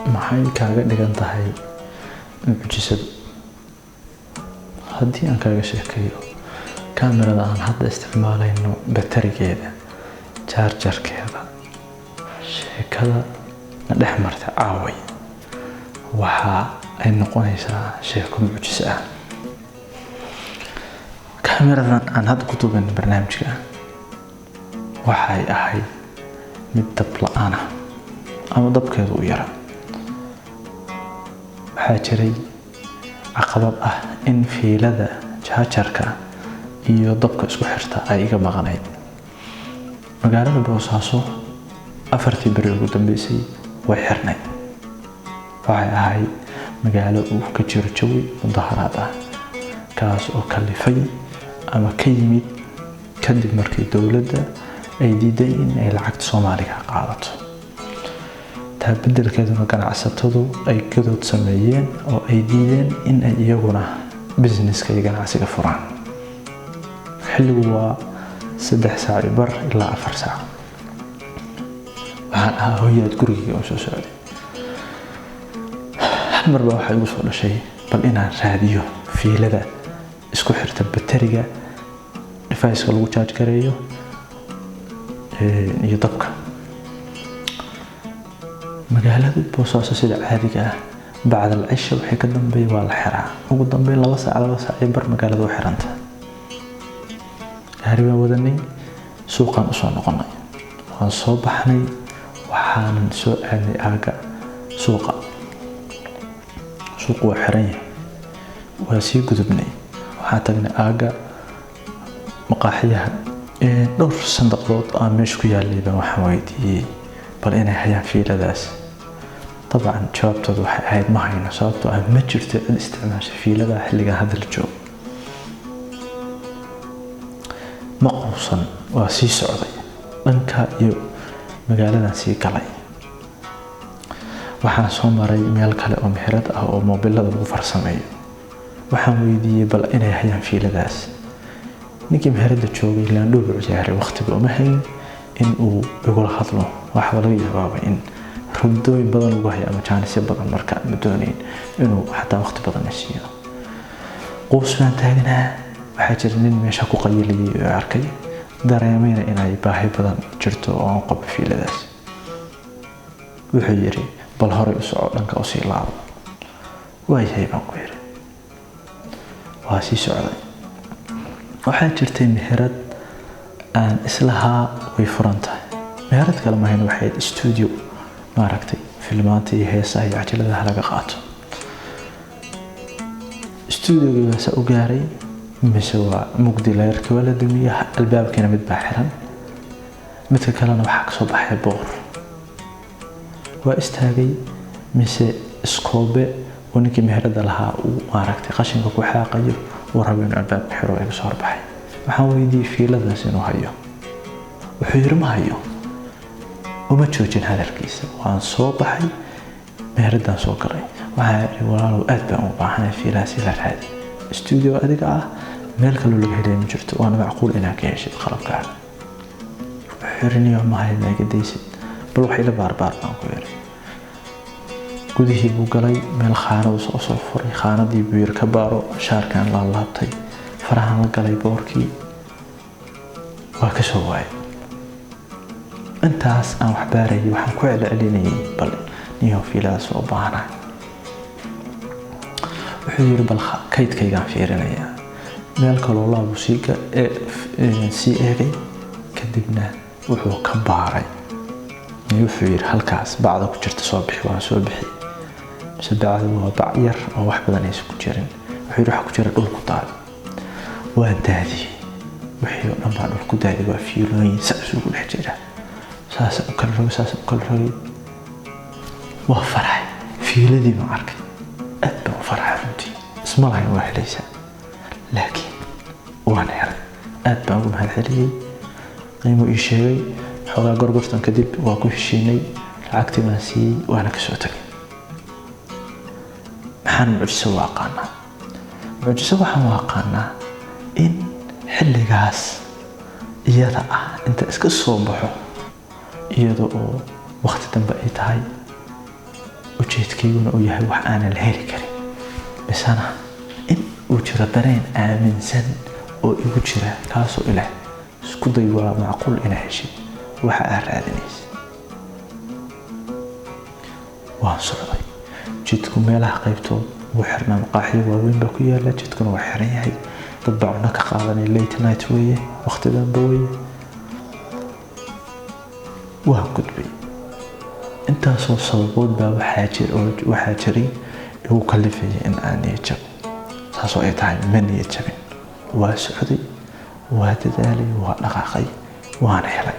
maxay kaaga dhigan tahay mucjisadu? haddii aan kaaga sheekeeyo kaamirada aan hadda isticmaalayno batarigeeda, jaarjarkeeda, sheekada na dhex marta caaway waxa ay noqonaysaa sheeko mucjiso ah. kaamiradan aan hadda ku duuban barnaamijka waxay ahayd mid dab la'aan ah ama dabkeedu u yara. waxaa jiray caqabad ah in fiilada jaajarka iyo dabka isku xirta ay iga maqanayd. magaalada Boosaaso 4 beri ugu dambeysay way xirnayd. waxay ahayd magaalo uu ka jiro jawi mudaharaad ah kaas oo kalifay ama ka yimid kadib markii dowladda ay diiday in ay lacagta Soomaaliga qaadato. taa beddelkeeduna ganacsatadu ay gadood sameeyeen oo ay diideen in ay iyaguna businesska iyo ganacsiga furaan. xilligu waa 3 saac bar ilaa 4 saac. waxaan ahaa hooyad gurigayga oo soo socday. hal mar baa waxaa igu soo dhashay bal inaan raadiyo fiilada isku xirta batariga device-ka lagu charge gareeyo iyo dabka. magaalada Boosaaso sida caadiga ah bacda al-cisha wixii ka dambeeyay waa la xiraa. ugu dambeyn 2 saac bar magaalada u xiranta. gaari baan wadanay, suuqaan u soo noqonay. waan soo baxnay, waxaan soo aadnay aaga suuqa. suuqu waa xiran yahay. waa sii gudubnay. waxaan tagnay aaga maqaaxiyaha. dhowr sandaaqdood aan meesha ku yaalay baan waxaan weydiiyey bal inay hayaan fiiladaas. طبعا jawaabtoodu waxay ahayd ma hayno, sababtoo ah ma jirto cid isticmaasha fiilada xilligan hadda la joogo. ma quusan, waa sii socday dhanka iyo magaaladan sii galay. waxaan soo maray meel kale oo meherad ah oo moobilada lagu farsameeyo. waxaan weydiiyey bal inay hayaan fiiladaas. ninkii meherada joogay laandhuu buu ciyaaray, waqtiga uma hayn in uu igula hadlo. waxaa laga yaabaa in rubdooyin badan ugu hayo ama jaanisyo badan marka ma doonayn inuu xataa waqti badan siiyo. quus baan taagnaa. waxaa jira nin meesha ku qayiliyay oo arkay, dareemayna inay baahi badan jirto oo aan qabo fiiladaas. wuxuu yiri bal horay u soco, dhanka u sii laabo. waayahay baan ku yiri. waa sii socday. waxaa jirtay meherad aan islahaa way furan tahay. meherad kale ma hayn, waxay studio maaragtay filmaanta iyo heesaha iyo cajaladaha laga qaato. studio-gaas u gaaray mise waa mugdi, leerka waa la damiyay, albaabkiina mid baa xiran, midka kalena waxaa ka soo baxay boor. waa istaagay mise iskoobe oo ninkii meherada lahaa uu maaragtay qashinka ku xaaqayo uu rabo inuu albaabka xiro iga soo horbaxay. waxaan weydiiyey fiiladaas inuu hayo. wuxuu yiri ma hayo. uma joojin hadalkiisa. waan soo baxay, meheradaan soo galay. waxaan yiri walaalow aad baan u baahanahay fiiladaas ila raadi. studio adiga ah meel kale laga helay ma jirto, waana macquul inaad ka heshid qalabkaaga. xirniyo ma hayo laga deysid, bal wax ila baarbaar baan ku yiri. gudihii buu galay, meel khaanad soo furay. khaanadii buu yiri ka baaro. shaarkaan la laabtay, farahan la galay boorkii. waa ka soo waayay. intaas aan wax baarayay waxaan ku celcelinayay bal niyo fiiladaas oo baahanahay. wuxuu yiri bal kaydkaygaan fiirinayaa. meel kaloo laabuu sii eegay. kadibna wuxuu ka baaray. wuxuu yiri halkaas bacda ku jirta soo bixi. waan soo bixi. mise bacdu waa bac yar oo wax badan aysan ku jirin. wuxuu yiri waxa ku jira dhul ku daadi. waan daadiyey. wixii oo dhan baa dhul ku daadi. waa fiilooyin saas ugu dhex jira. saas u kala rogay. waa farxay. fiiladii ma arkay. aad baan u farxay runtii. isma lahayn waa helaysaa. laakiin waan helay. aad baan ugu mahadceliyey. qiimo ii sheegay. xoogaa gorgortan kadib waa ku heshiinay. lacagtii baan siiyey, waana ka soo tagay. maxaan mucjiso u aqaanaa? mucjiso waxaan u aqaanaa in xilligaas iyada ah inta iska soo baxo iyada oo waqti dambe ay tahay ujeedkayguna uu yahay wax aanan la heli karin, misana in uu jiro dareen aaminsan oo igu jira kaasoo ilaah isku day waa macquul inaa heshid waxa aad raadinaysa. waan socday, jidku meelaha qaybtood ugu xirnaa maqaaxiyo waaweyn baa ku yaala, jidkuna waa xiran yahay, dad baa cunno ka qaadanay, late night weeye, waqti danba weeye. waan gudbay, intaasoo sababood baa waxaa jiray igu kalifaya in aan niyad jabo. saasoo ay tahay ma niyad jabin, waa socday, waa dadaalay, waa dhaqaaqay, waana helay.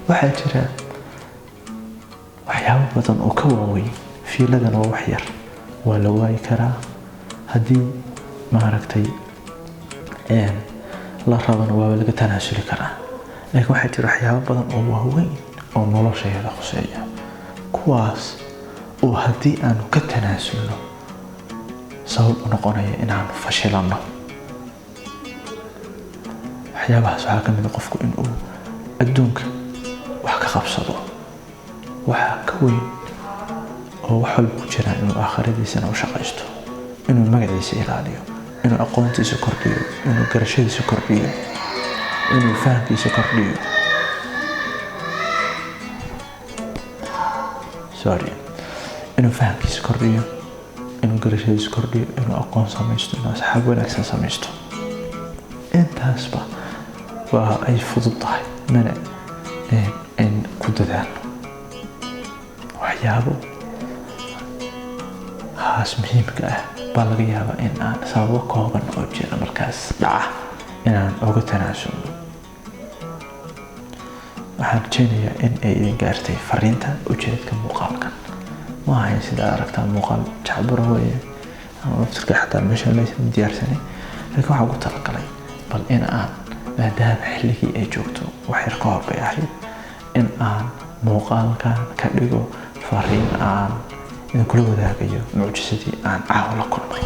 waxaa jira waxyaabo badan oo ka waaweyn fiiladan waa wax yar, waa la waayi karaa haddii maaragtay la rabana waaba laga tanaasuli karaa. laakiin waxaa jira waxyaabo badan oo waaweyn oo noloshayada khuseeya, kuwaas oo haddii aanu ka tanaasulno sabab u noqonaya inaanu fashilanno. waxyaabahaas waxaa ka mid ah qofku inuu adduunka wax ka qabsado, waxaa ka weyn oo wax walba ku jiraan inuu aakhiradiisana u shaqaysto, inuu magaciisa ilaaliyo, inuu aqoontiisa kordhiyo, inuu garashadiisa kordhiyo, inuu fahamkiisa kordhiyo, inuu fahamkiisa kordhiyo, inuu garashadiisa kordhiyo, inuu aqoon samaysto, inuu asxaab wanaagsan samaysto. intaasba waa ay fudud tahay mana in ku dadaalno. waxyaabo haas muhiimka ah baa laga yaabaa in aan sababo kooban oo jira markaas dhaca inaan uga tanaasulno. waxaan rajaynayaa in ay idin gaartay fariinta ujeedka muuqaalkan. ma ahayn sida aragtaa muuqaal jacburo weeye ama waftirka xataa meesha laysan diyaarsanay, laakiin waxaan ku talagalay bal in aan maadaama xilligii ay joogto wax yar ka hor bay ahayd in aan muuqaalkan ka dhigo fariin aan idinkula wadaagayo mucjisadii aan caawa la kulmay.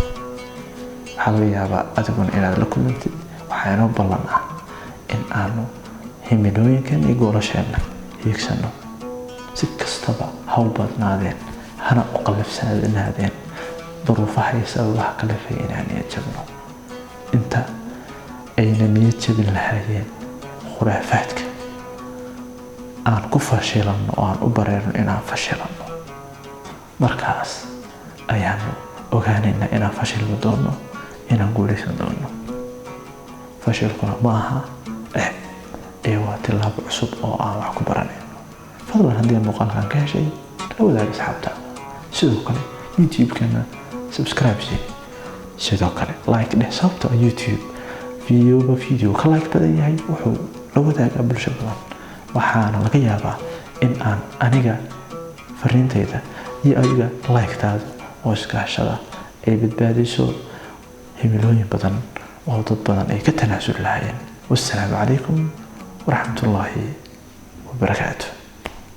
waxaa laga yaabaa adiguna inaad la kulantid. waxaa inoo ballan ah in aanu himilooyinkan iyo goolasheena hiigsano, si kastaba ha u badnaadeen, hana u qallafsanaadeen duruufaha iyo sababaha kalifay inaan niyad jabno. inta ayna niyad jabin lahaayeen khuraafaadka aan ku fashilanno oo aan u bareerno inaan fashilanno, markaas ayaanu ogaanaynaa inaan fashilmi doono, inaan guulaysan doono. fashilkuna ma aha ee waa tilaabo cusub oo aan wax ku baranayno. fadlan haddii muuqaalkan ka heshay la wadaag asxaabta, sidoo kale youtube-kana subscribe si, sidoo kale like dheh, sababtoo ah youtube video ka like badan yahay wuxuu la wadaagaa bulsho badan. waxaana laga yaabaa in aan aniga fariintayda iyo adiga like-taada oo iskaashada ay badbaadiso himilooyin badan oo dad badan ay ka tanaasuli lahaayeen. wassalaamu calaykum waraxmatullaahi wabarakaatu.